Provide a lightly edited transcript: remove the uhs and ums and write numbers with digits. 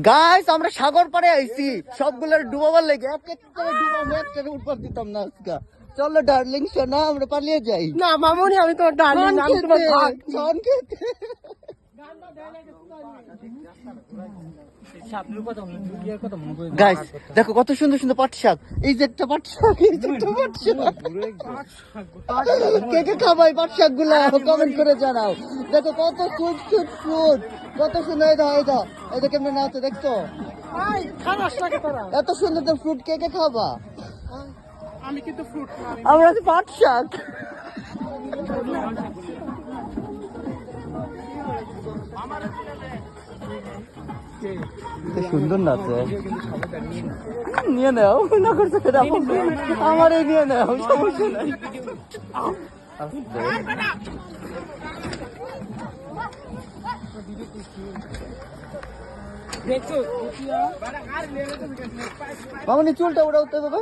Guys আমরা সাগর পাড়ে আইছি সবগুলোর ডুবাবার লেগে এক এক করে ডুবাবো, এক করে উঠবার দিতাম না আজকে। চলো ডার্লিং সোনা আমরা পালিয়ে যাই। না মামুনি আমি তোমার ডার্লিং, আমি তোমার ভাগ। গাইস দেখো কত সুন্দর সুন্দর পাট শাক, এই যে একটা পাট শাক, এই যে একটা পাট শাক। কে কে খাবাই পাট শাক গুলা কমেন্ট করে জানাও। দেখো কত সুট সুট ফ্রুট, কত সুন্দর। এই দাও এই যে কেমন নাচে দেখছো, এত সুন্দর তো ফ্রুট কে কে খাবা? আমি কিন্তু ফ্রুট আমরা তো পাট শাক। সুন্দর নাচে, নিয়ে নাও না করছো আমার নিয়ে নাও, সমস্যা নাই। মামনি চুলটা ওটা উঠতে দেবে।